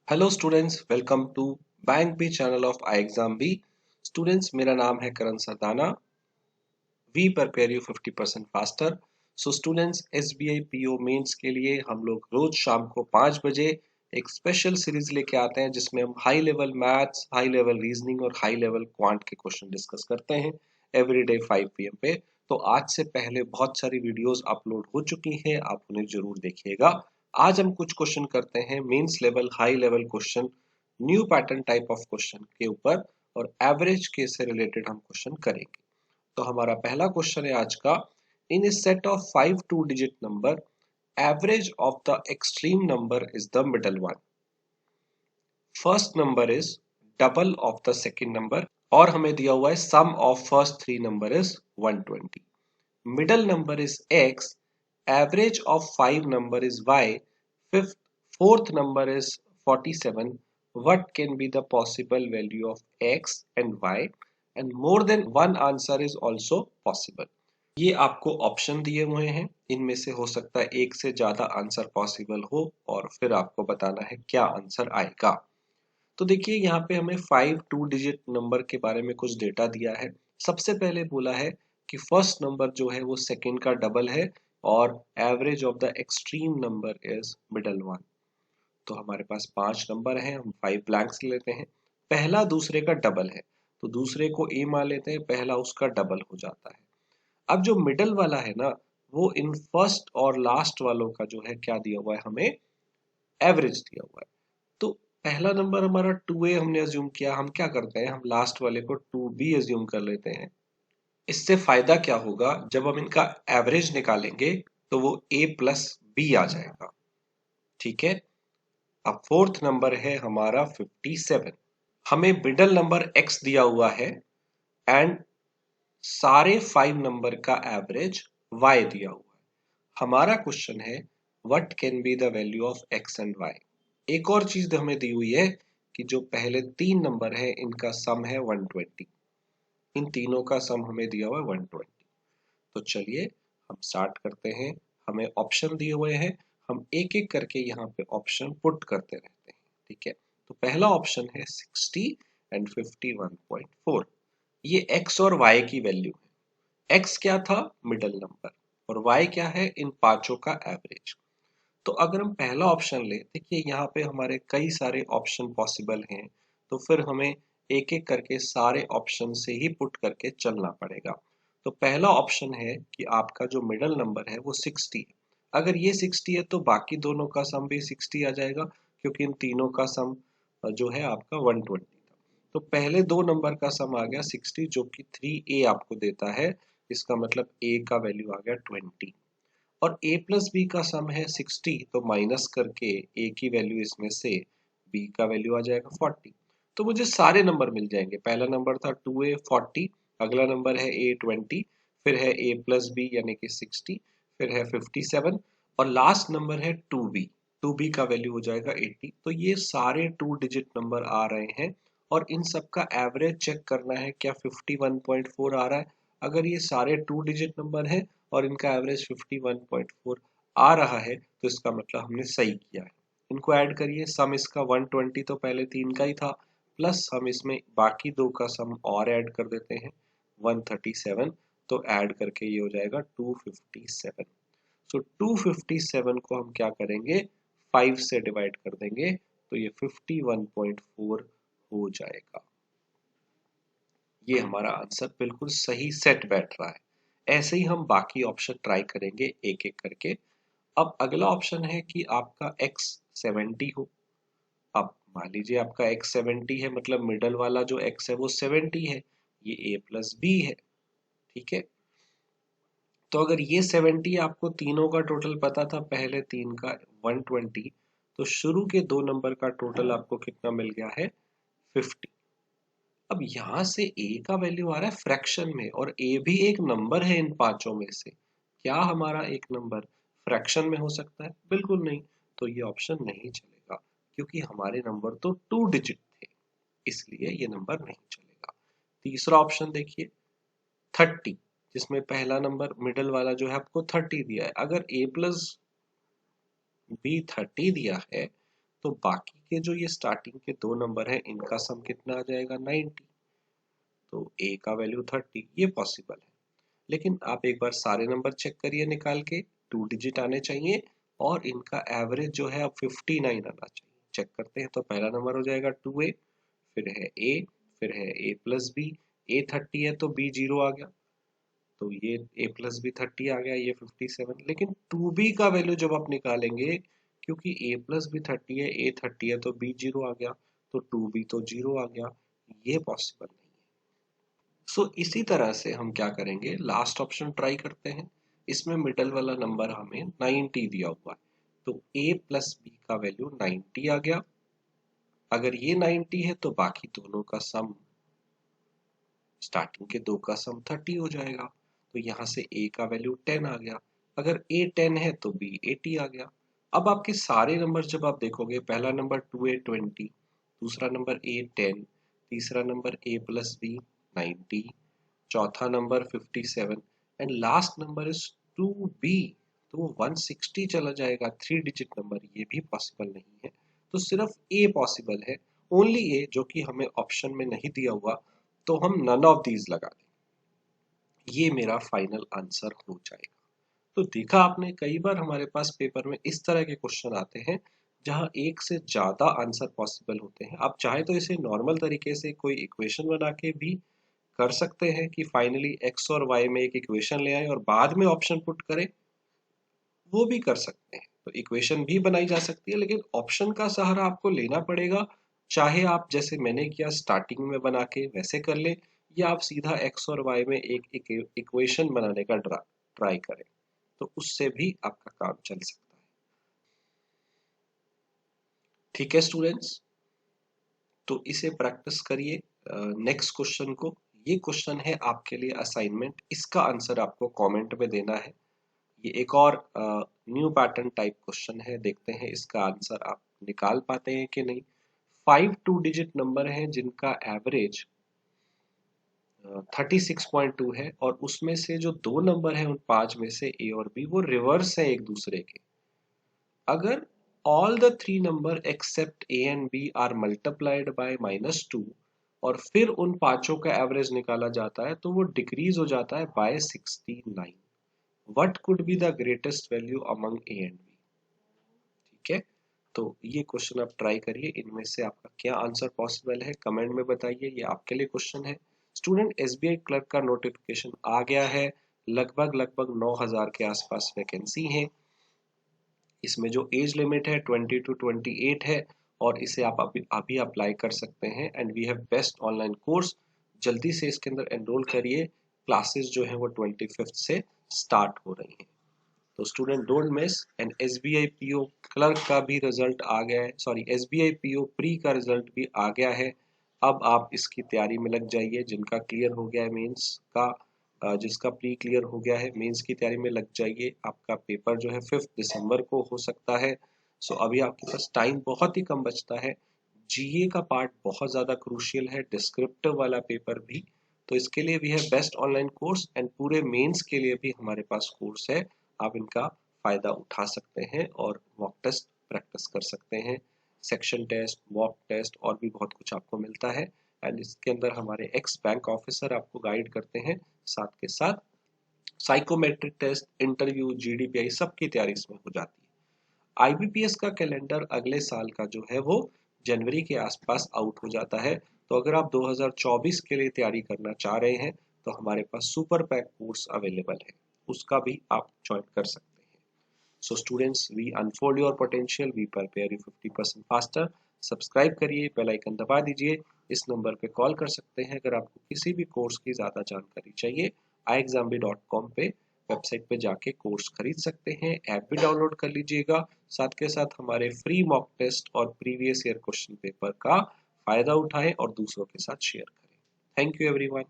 Hello students, welcome to bank B channel of I exam B. Students, मेरा नाम है Karan Sardana. We prepare you 50% faster. So students, SBI PO mains के लिए हम लोग रोज शाम को 5 बजे एक स्पेशल सीरीज लेके आते हैं जिसमें हम high level maths, high level reasoning और हाई लेवल क्वांट के क्वेश्चन डिस्कस करते हैं एवरीडे 5 PM पे। तो आज से पहले बहुत सारी वीडियोस अपलोड हो चुकी हैं, आप उन्हें जरूर देखिएगा। आज हम कुछ क्वेश्चन करते हैं mains level, high level question, new pattern type of question के ऊपर, और एवरेज के से रिलेटेड हम क्वेश्चन करेंगे। तो हमारा पहला क्वेश्चन है आज का। In a set of 5 two digit number, average of the extreme number is the middle one. First number is double of the second number, और हमें दिया हुआ है sum of first three number is 120। Middle number is x, average of 5 number is y, fifth fourth number is 47। what can be the possible value of x and y, and more than one answer is also possible। ये आपको option दिए हुए हैं, इनमें से हो सकता है एक से ज्यादा आंसर पॉसिबल हो और फिर आपको बताना है क्या आंसर आएगा। तो देखिए यहाँ पे हमें 5 टू डिजिट नंबर के बारे में कुछ डेटा दिया है। सबसे पहले बोला है कि फर्स्ट नंबर जो है वो सेकंड का डबल है और average of the extreme number is middle one. तो हमारे पास 5 नंबर हैं, हम 5 ब्लैंक्स लेते हैं। पहला दूसरे का डबल है तो दूसरे को ए मान लेते हैं, पहला उसका डबल हो जाता है। अब जो मिडल वाला है ना, वो इन फर्स्ट और लास्ट वालों का जो है क्या दिया हुआ है, हमें एवरेज दिया हुआ है। तो पहला नंबर हमारा 2a हमने अज्यूम किया, हम क्या करते हैं, हम लास्ट वाले को 2b अज्यूम कर लेते हैं। इससे फायदा क्या होगा, जब हम इनका एवरेज निकालेंगे तो वो a प्लस b आ जाएगा। ठीक है। अब फोर्थ नंबर है हमारा 57। हमें मिडल नंबर x दिया हुआ है एंड सारे 5 नंबर का एवरेज y दिया हुआ है। हमारा क्वेश्चन है what can be the value of x and y। एक और चीज हमें दी हुई है कि जो पहले 3 नंबर है इनका सम है 120। इन तीनों का सम हमें दिया हुआ है 120। तो चलिए हम स्टार्ट करते हैं। हमें ऑप्शन दिए हुए हैं, हम एक एक करके यहाँ पे ऑप्शन पुट करते रहते हैं। ठीक है। तो पहला ऑप्शन है 60 एंड 51.4। ये x और y की वैल्यू है। x क्या था, मिडल नंबर, और y क्या है, इन पांचों का एवरेज। तो अगर हम पहला ऑप्शन ले, देखिए यहाँ पे हमारे कई सारे ऑप्शन पॉसिबल हैं, तो फिर हमें एक एक करके सारे ऑप्शन से ही पुट करके चलना पड़ेगा। तो पहला ऑप्शन है कि आपका जो मिडल नंबर है वो 60 है। अगर ये 60 है तो बाकी दोनों का सम भी 60 आ जाएगा, क्योंकि इन तीनों का सम जो है आपका 120 था। तो पहले दो नंबर का सम आ गया 60, जो कि 3a आपको देता है। इसका मतलब a का वैल्यू आ गया 20, और a प्लस बी का सम है 60, तो माइनस करके a की वैल्यू इसमें से b का वैल्यू आ जाएगा 40। तो मुझे सारे नंबर मिल जाएंगे। पहला नंबर था 2a 40, अगला नंबर है a 20, फिर है a प्लस बी यानी कि 60, फिर है 57, और लास्ट नंबर है 2b। 2b का वैल्यू हो जाएगा 80। तो ये सारे 2 डिजिट नंबर आ रहे हैं, और इन सब का एवरेज चेक करना है क्या 51.4 आ रहा है। अगर ये सारे 2 डिजिट नंबर हैं और इनका एवरेज 51.4 आ रहा है तो इसका मतलब हमने सही किया है। इनको ऐड करिए, सम इसका 120 तो पहले तीन का ही था, प्लस हम इसमें बाकी दो का सम और ऐड कर देते हैं 137। तो ऐड करके ये हो जाएगा 257। सो 257 को हम क्या करेंगे, 5 से डिवाइड कर देंगे तो ये 51.4 हो जाएगा। ये हमारा आंसर बिल्कुल सही सेट बैठ रहा है। ऐसे ही हम बाकी ऑप्शन ट्राई करेंगे एक एक करके। अब अगला ऑप्शन है कि आपका x 70 हो। अब मान लीजिए आपका x 70 है, मतलब मिडल वाला जो x है वो 70 है, ये a प्लस b है। ठीक है। तो अगर ये 70 आपको तीनों का टोटल पता था, पहले तीन का 120, तो शुरू के दो नंबर का टोटल आपको कितना मिल गया है, 50। अब यहां से a का वैल्यू आ रहा है फ्रैक्शन में, और a भी एक नंबर है इन पांचों में से। क्या हमारा एक नंबर फ्रैक्शन में हो सकता है? बिल्कुल नहीं। तो ये ऑप्शन नहीं चलेगा, क्योंकि हमारे नंबर तो 2 डिजिट थे, इसलिए ये नंबर नहीं चलेगा। तीसरा ऑप्शन देखिए 30, जिसमें पहला नंबर मिडल वाला जो है आपको 30 दिया है। अगर a प्लस बी 30 दिया है तो बाकी के जो ये स्टार्टिंग के 2 नंबर है इनका सम कितना आ जाएगा 90। तो a का वैल्यू 30, ये पॉसिबल है। लेकिन आप एक बार सारे नंबर चेक करिए निकाल के, 2 डिजिट आने चाहिए और इनका एवरेज जो है अब 59 आना चाहिए। चेक करते हैं, तो पहला नंबर हो जाएगा 2a, फिर है a, फिर है a प्लस b, a 30 है तो b 0 आ गया, तो ये a प्लस b 30 आ गया, ये 57। लेकिन 2b का वैल्यू जब आप निकालेंगे, क्योंकि a प्लस b 30 है, a 30 है तो b 0 आ गया, तो 2b तो 0 आ गया, ये पॉसिबल नहीं है। सो इसी तरह से हम क्या करेंगे, लास्ट ऑप्शन ट्राई करते हैं। इसमें मिडल वाला नंबर हमें 90 दिया हुआ है, तो a प्लस b का वैल्यू 90 आ गया। अगर ये 90 है तो बाकी दोनों का सम, स्टार्टिंग के 2 का सम 30 हो जाएगा, तो यहाँ से a का वैल्यू 10 आ गया। अगर a 10 है तो b 80 आ गया। अब आपके सारे नंबर जब आप देखोगे, पहला नंबर 2a 20, दूसरा नंबर a 10, तीसरा नंबर a प्लस b 90, चौथा number 57 and last number is 2b, तो वो 160 चला जाएगा। 3 डिजिट नंबर ये भी पॉसिबल नहीं है, तो सिर्फ a पॉसिबल है, ओनली a, जो कि हमें ऑप्शन में नहीं दिया हुआ, तो हम नन ऑफ दीज लगा दें। ये मेरा फाइनल आंसर हो जाएगा। तो देखा आपने, कई बार हमारे पास पेपर में इस तरह के क्वेश्चन आते हैं जहां एक से ज्यादा आंसर पॉसिबल होते हैं। आप चाहे तो इसे नॉर्मल तरीके से कोई इक्वेशन बना के भी कर सकते हैं कि फाइनली x और y में एक इक्वेशन ले आए और बाद में ऑप्शन पुट करें, वो भी कर सकते हैं। तो इक्वेशन भी बनाई जा सकती है, लेकिन ऑप्शन का सहारा आपको लेना पड़ेगा। चाहे आप जैसे मैंने किया स्टार्टिंग में बना के वैसे कर ले, या आप सीधा x और y में एक इक्वेशन बनाने का ट्राई करें, तो उससे भी आपका काम चल सकता है। ठीक है स्टूडेंट्स, तो इसे प्रैक्टिस करिए। नेक्स्ट क्वेश्चन को, ये क्वेश्चन है आपके लिए असाइनमेंट, इसका आंसर आपको कमेंट में देना है। ये एक और न्यू पैटर्न टाइप क्वेश्चन है, देखते हैं इसका आंसर आप निकाल पाते हैं कि नहीं। 5 2 डिजिट नंबर हैं जिनका एवरेज 36.2 है, और उसमें से जो 2 नंबर हैं उन 5 में से ए और बी वो रिवर्स है एक दूसरे के। अगर all the 3 number except a and b are multiplied by -2 और फिर उन पांचों का एवरेज निकाला जाता है, तो वो डिक्रीज हो जाता है by 69। What could be the greatest value among a and b? ठीक है, तो ये क्वेश्चन आप ट्राई करिए, इनमें से आपका क्या आंसर पॉसिबल है कमेंट में बताइए। ये आपके लिए क्वेश्चन है। स्टूडेंट, एसबीआई क्लर्क का नोटिफिकेशन आ गया है, लगभग 9000 के आसपास वैकेंसी है। इसमें जो एज लिमिट है 20 to 28 है, और इसे आप अभी अप्लाई कर सकते हैं। And we have best online course, जल्दी से इसके अंदर एनरोल करिए। क्लासेस जो है वो 25 से स्टार्ट हो रही हैं। तो student don't miss. And SBI PO clerk का भी रिजल्ट आ गया है, सॉरी एसबीआई पीओ प्री का रिजल्ट भी आ गया है। अब आप इसकी तैयारी में लग जाइए। जिनका क्लियर हो गया है मेंस का, जिसका प्री क्लियर हो गया है, मेंस की तैयारी में लग जाइए। आपका पेपर जो है 5 दिसंबर को हो सकता है। सो अभी आपके पास टाइम बहुत ही कम बचता है। जीए का पार्ट बहुत ज़्यादा क्रूशियल है, डिस्क्रिप्टिव वाला पेपर भी। तो इसके लिए भी है बेस्ट ऑनलाइन कोर्स, एंड पूरे मेंस के लिए भी हमारे पास कोर्स है। आप इनका फायदा उठा सकते हैं और मॉक टेस्ट प्रैक्टिस कर सकते हैं। सेक्शन टेस्ट, मॉक टेस्ट और भी बहुत कुछ आपको मिलता है। एंड इसके अंदर हमारे एक्स बैंक ऑफिसर आपको गाइड करते हैं, साथ के साथ साइकोमेट्रिक टेस्ट, इंटरव्यू, जीडीपीआई सबकी तैयारी इसमें हो जाती है। आईबीपीएस का कैलेंडर अगले साल का जो है वो जनवरी के आसपास आउट हो जाता है। तो अगर आप 2024 के लिए तैयारी करना चाह रहे हैं, तो हमारे पास सुपर पैक कोर्स अवेलेबल है, उसका भी आप ज्वाइन कर सकते हैं। So students, we unfold your potential, we prepare you 50% faster. Subscribe करिए, बेल आइकन दबा दीजिए। इस नंबर पे कॉल कर सकते हैं अगर आपको किसी भी कोर्स की ज़्यादा जानकारी चाहिए। iexambly.com पे वेबसाइट पे जाके कोर्स खरीद सकते हैं, ऐप भी डाउनलोड कर लीजिएगा। साथ के साथ हमारे फ्री मॉक टेस्ट और प्रीवियस ईयर क्वेश्चन पेपर का फायदा उठाएं और दूसरों के साथ शेयर करें। Thank you everyone.